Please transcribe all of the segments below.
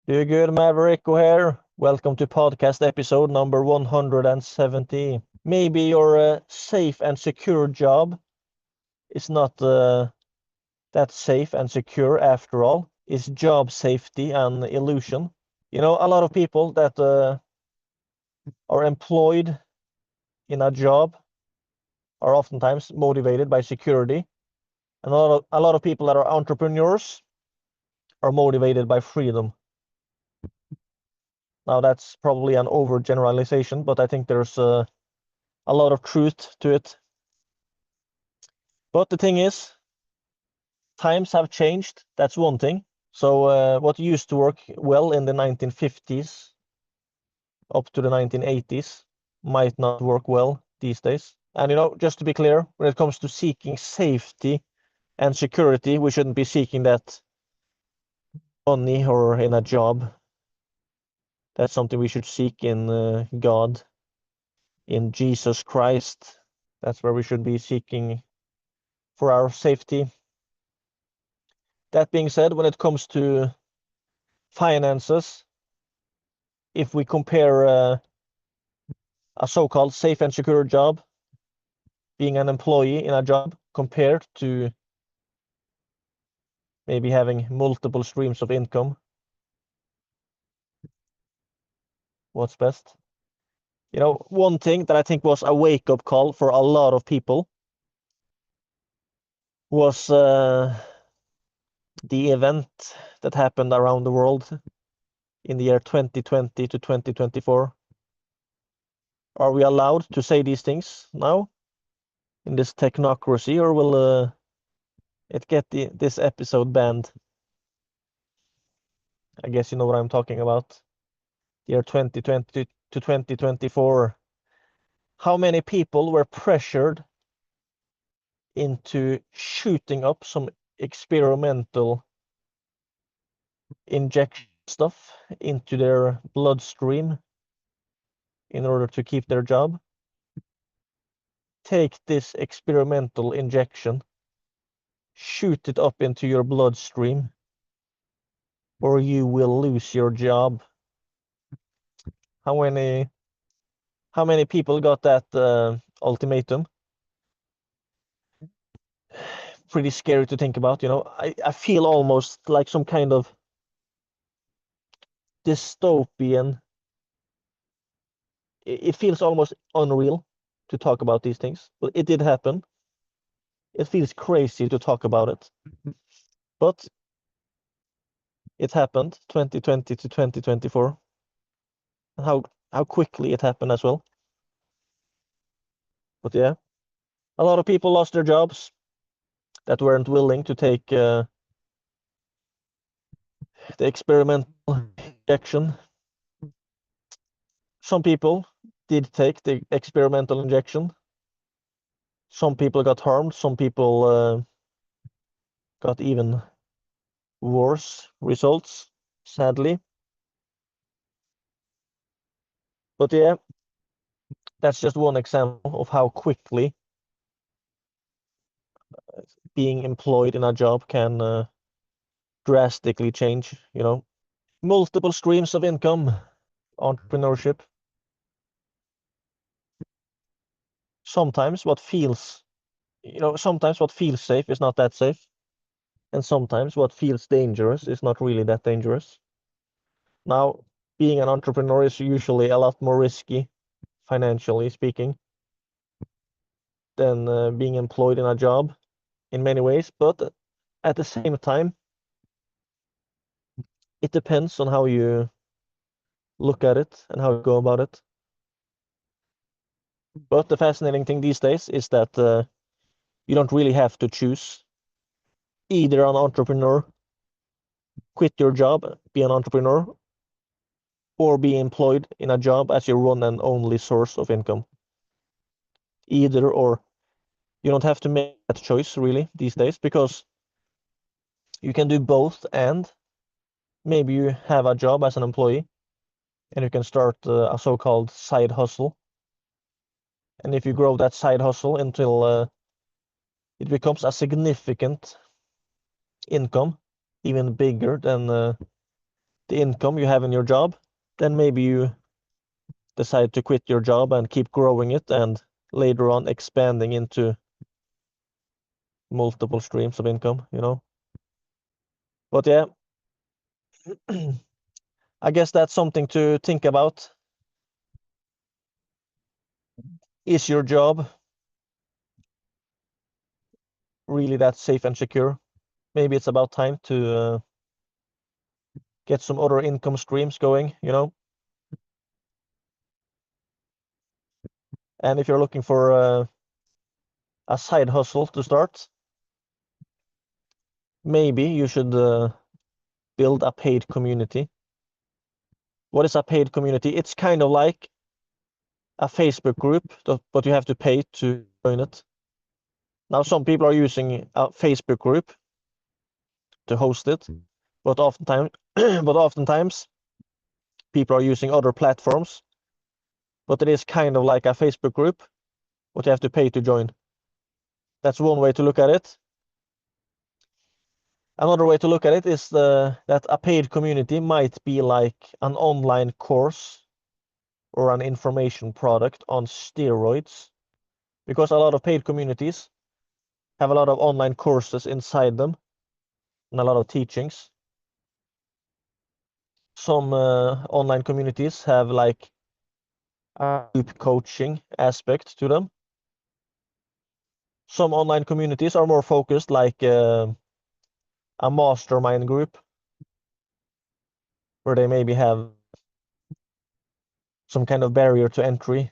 Do good, Maverick here. Welcome to podcast episode number 170. Maybe your safe and secure job is not that safe and secure after all. Is job safety an illusion? A lot of people that are employed in a job are oftentimes motivated by security, and a lot of people that are entrepreneurs are motivated by freedom. Now, that's probably an overgeneralization, but I think there's a lot of truth to it. But the thing is, times have changed. That's one thing. So what used to work well in the 1950s up to the 1980s might not work well these days. And just to be clear, when it comes to seeking safety and security, we shouldn't be seeking that money or in a job. That's something we should seek in God, in Jesus Christ. That's where we should be seeking for our safety. That being said, when it comes to finances, if we compare a so-called safe and secure job, being an employee in a job, compared to maybe having multiple streams of income, what's best? One thing that I think was a wake-up call for a lot of people was the event that happened around the world in the year 2020 to 2024. Are we allowed to say these things now in this technocracy, or will it get this episode banned? I guess you know what I'm talking about. The year 2020 to 2024. How many people were pressured into shooting up some experimental injection stuff into their bloodstream in order to keep their job? Take this experimental injection, shoot it up into your bloodstream, or you will lose your job. How many people got that ultimatum? Pretty scary to think about. I feel almost like some kind of dystopian. It feels almost unreal to talk about these things, but it did happen. It feels crazy to talk about it, but it happened 2020 to 2024. And how quickly it happened as well. But yeah, a lot of people lost their jobs that weren't willing to take the experimental injection. Some people did take the experimental injection. Some people got harmed. Some people got even worse results, sadly. But yeah, that's just one example of how quickly being employed in a job can drastically change, multiple streams of income, entrepreneurship. Sometimes what feels, sometimes what feels safe is not that safe. And sometimes what feels dangerous is not really that dangerous. Now, being an entrepreneur is usually a lot more risky, financially speaking, than being employed in a job in many ways. But at the same time, it depends on how you look at it and how you go about it. But the fascinating thing these days is that you don't really have to choose. Either an entrepreneur, quit your job, be an entrepreneur, or be employed in a job as your one and only source of income. Either or. You don't have to make that choice really these days, because you can do both, and maybe you have a job as an employee and you can start a so-called side hustle. And if you grow that side hustle until it becomes a significant income, even bigger than the income you have in your job, then maybe you decide to quit your job and keep growing it and later on expanding into multiple streams of income, you know. But yeah, I guess that's something to think about. Is your job really that safe and secure? Maybe it's about time to get some other income streams going, you know. And if you're looking for a side hustle to start, maybe you should build a paid community. What is a paid community? It's kind of like a Facebook group, but you have to pay to join it. Now, some people are using a Facebook group to host it, but oftentimes people are using other platforms. But it is kind of like a Facebook group, but you have to pay to join. That's one way to look at it. Another way to look at it is that a paid community might be like an online course or an information product on steroids, because a lot of paid communities have a lot of online courses inside them and a lot of teachings. Some online communities have like a group coaching aspect to them. Some online communities are more focused, like a mastermind group, where they maybe have some kind of barrier to entry.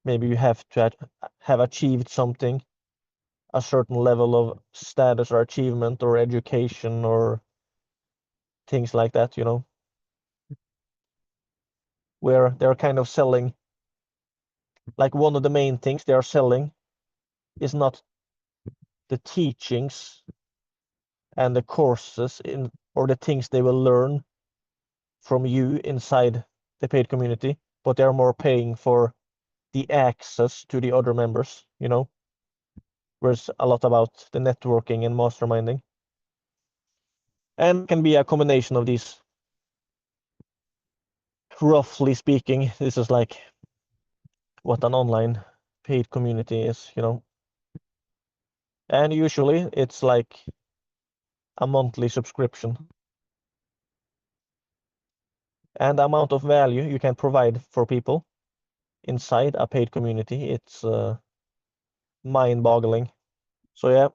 Maybe you have to have achieved something, a certain level of status or achievement or education or things like that, you know, where they're kind of selling, like one of the main things they are selling is not the teachings and the courses in or the things they will learn from you inside the paid community, but they're more paying for the access to the other members, you know, whereas a lot about the networking and masterminding. And can be a combination of these. Roughly speaking, this is like what an online paid community is, you know. And usually it's like a monthly subscription. And the amount of value you can provide for people inside a paid community, it's mind-boggling. So yeah,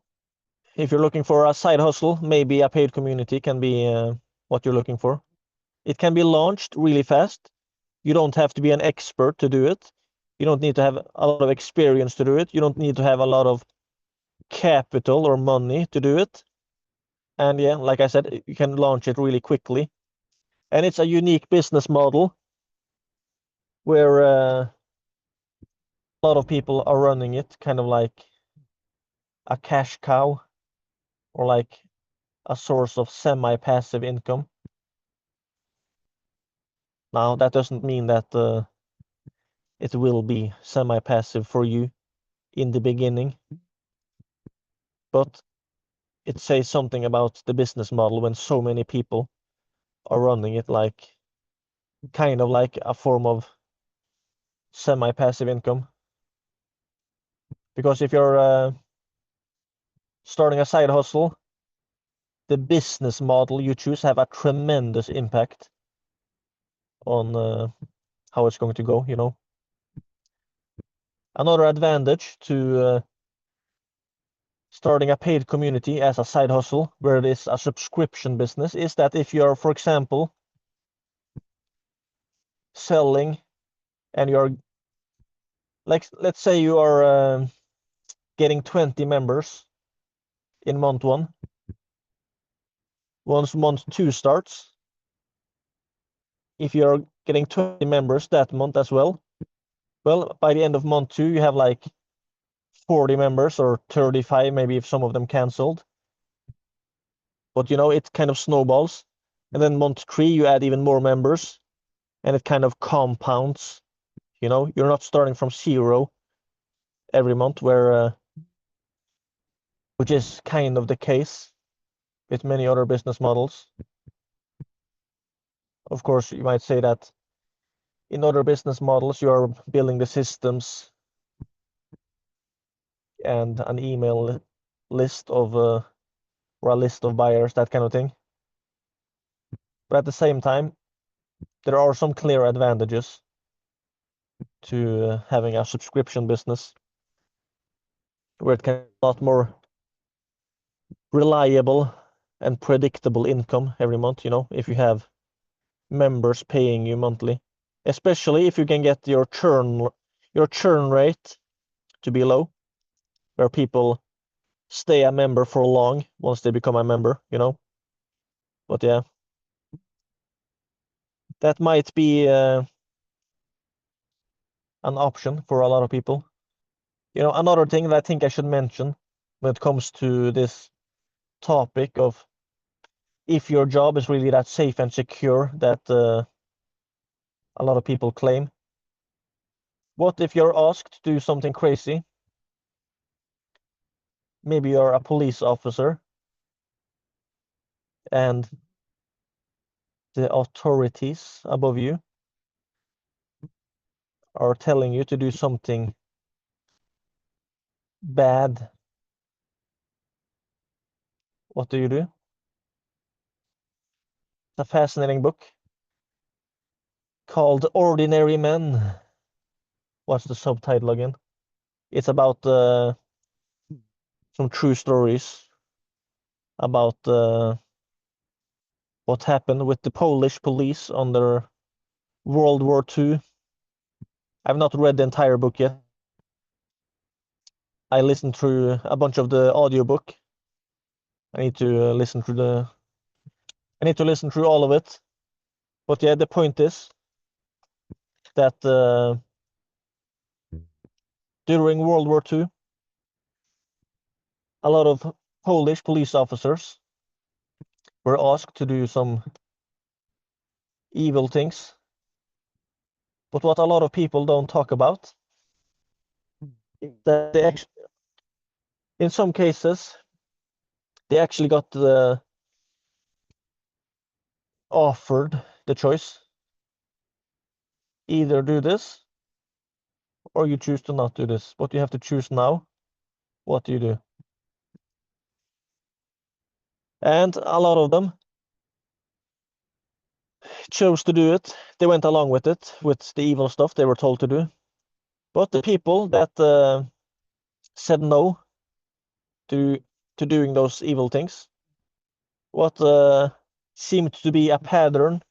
if you're looking for a side hustle, maybe a paid community can be what you're looking for. It can be launched really fast. You don't have to be an expert to do it. You don't need to have a lot of experience to do it. You don't need to have a lot of capital or money to do it. And yeah, like I said, you can launch it really quickly. And it's a unique business model where a lot of people are running it kind of like a cash cow or like a source of semi-passive income. Now, that doesn't mean that it will be semi-passive for you in the beginning, but it says something about the business model when so many people are running it like kind of like a form of semi-passive income. Because if you're starting a side hustle, the business model you choose have a tremendous impact on how it's going to go, you know. Another advantage to starting a paid community as a side hustle, where it is a subscription business, is that if you're, for example, selling and you're like, let's say you are getting 20 members in month one. Once month two starts, if you're getting 20 members that month as well, by the end of month two, you have like 40 members or 35, maybe if some of them canceled. But you know, it kind of snowballs. And then month three, you add even more members and it kind of compounds. You know, you're not starting from zero every month, which is kind of the case with many other business models. Of course, you might say that in other business models, you are building the systems and an email list of or a list of buyers, that kind of thing. But at the same time, there are some clear advantages to having a subscription business where it can be a lot more reliable and predictable income every month, if you have members paying you monthly, especially if you can get your churn rate to be low, where people stay a member for long once they become a member. But yeah, that might be an option for a lot of people. Another thing that I think I should mention when it comes to this topic of if your job is really that safe and secure that a lot of people claim. What if you're asked to do something crazy? Maybe you're a police officer and the authorities above you are telling you to do something bad. What do you do? It's a fascinating book called Ordinary Men. What's the subtitle again? It's about some true stories about what happened with the Polish police under World War II. I've not read the entire book yet. I listened through a bunch of the audiobook. I need to listen through all of it. But yeah, the point is that during World War II, a lot of Polish police officers were asked to do some evil things. But what a lot of people don't talk about is that in some cases, they actually got offered the choice. Either do this or you choose to not do this. But you have to choose now. What do you do? And a lot of them chose to do it. They went along with it, with the evil stuff they were told to do. But the people that said no to doing those evil things, what seemed to be a pattern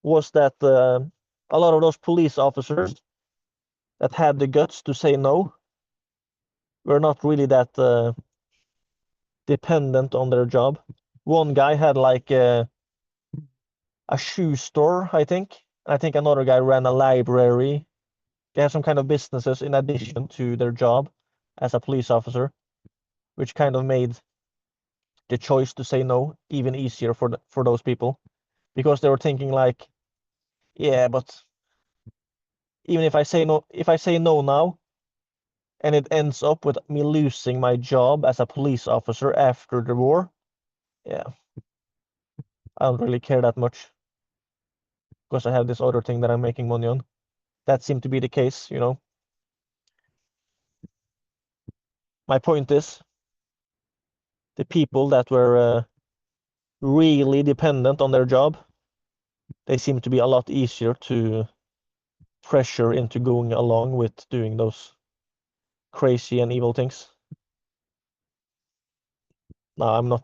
was that a lot of those police officers that had the guts to say no were not really that dependent on their job. One guy had like a shoe store, I think. I think another guy ran a library. They have some kind of businesses in addition to their job as a police officer, which kind of made the choice to say no even easier for those people, because they were thinking like, yeah, but even if I say no now, and it ends up with me losing my job as a police officer after the war, yeah, I don't really care that much because I have this other thing that I'm making money on. That seemed to be the case. My point is, the people that were really dependent on their job, they seem to be a lot easier to pressure into going along with doing those crazy and evil things. Now,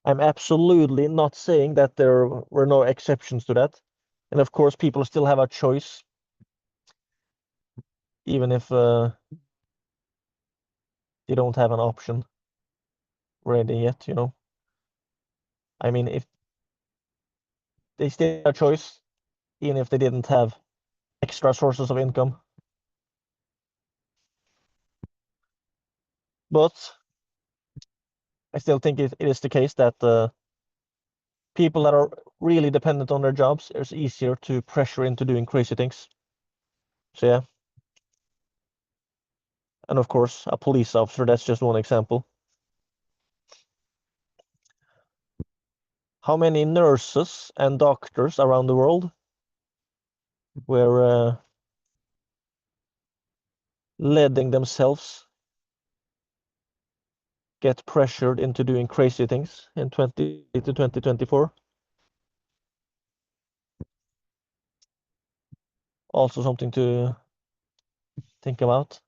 I'm absolutely not saying that there were no exceptions to that. And of course, people still have a choice, even if they don't have an option ready yet. I mean, if they still have a choice, even if they didn't have extra sources of income. But I still think it is the case that people that are really dependent on their jobs, it's easier to pressure into doing crazy things. So yeah. And of course, a police officer, that's just one example. how many nurses and doctors around the world were letting themselves get pressured into doing crazy things in 20 to 2024. Also something to think about.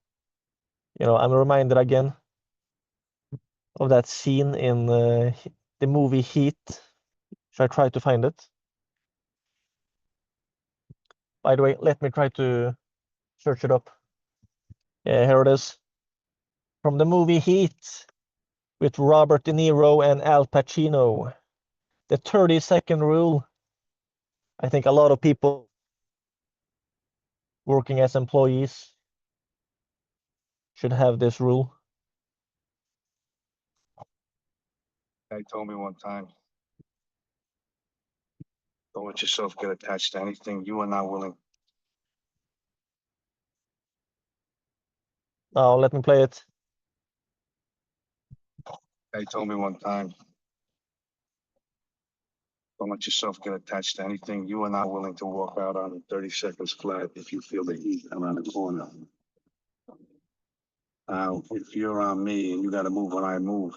You know, I'm reminded again of that scene in the movie Heat. Should I try to find it? By the way, let me try to search it up. Yeah, here it is. From the movie Heat with Robert De Niro and Al Pacino. The 30-second rule. I think a lot of people working as employees should have this rule. Guy told me one time, don't let yourself get attached to anything you are not willing. Now let me play it. Guy told me one time, don't let yourself get attached to anything you are not willing to walk out on in 30 seconds flat if you feel the heat around the corner. Now, if you're on me and you got to move when I move,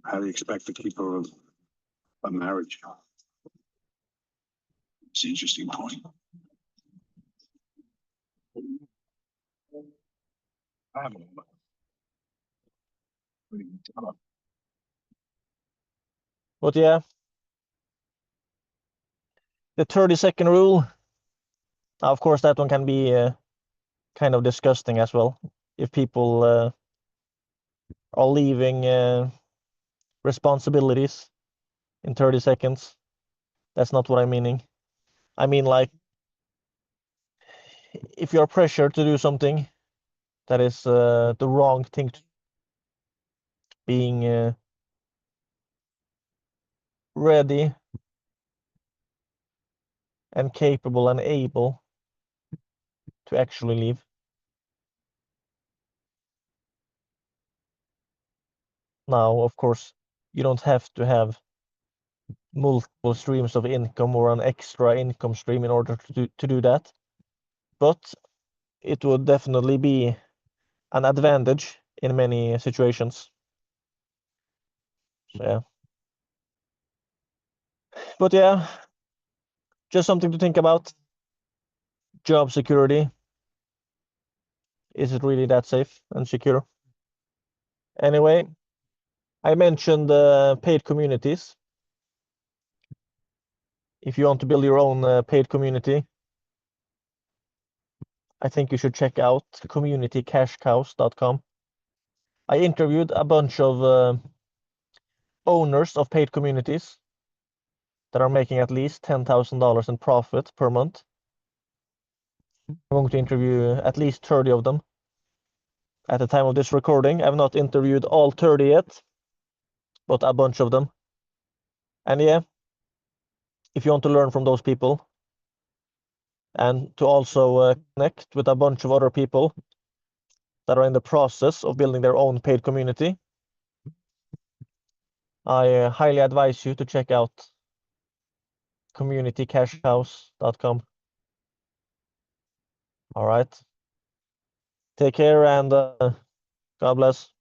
how do you expect to keep a marriage? It's an interesting point. I haven't. But yeah, the 30-second rule. Of course, that one can be kind of disgusting as well. If people are leaving responsibilities in 30 seconds. That's not what I'm meaning. I mean, like, if you're pressured to do something that is the wrong thing, being ready and capable and able to actually leave. Now, of course, you don't have to have multiple streams of income or an extra income stream in order to do that. But it would definitely be an advantage in many situations. So yeah. But yeah, just something to think about. Job security. Is it really that safe and secure? Anyway, I mentioned paid communities. If you want to build your own paid community, I think you should check out communitycashcows.com. I interviewed a bunch of owners of paid communities that are making at least $10,000 in profit per month. I'm going to interview at least 30 of them. At the time of this recording, I've not interviewed all 30 yet, but a bunch of them. And yeah, if you want to learn from those people and to also connect with a bunch of other people that are in the process of building their own paid community, I highly advise you to check out communitycashhouse.com. All right. Take care and God bless.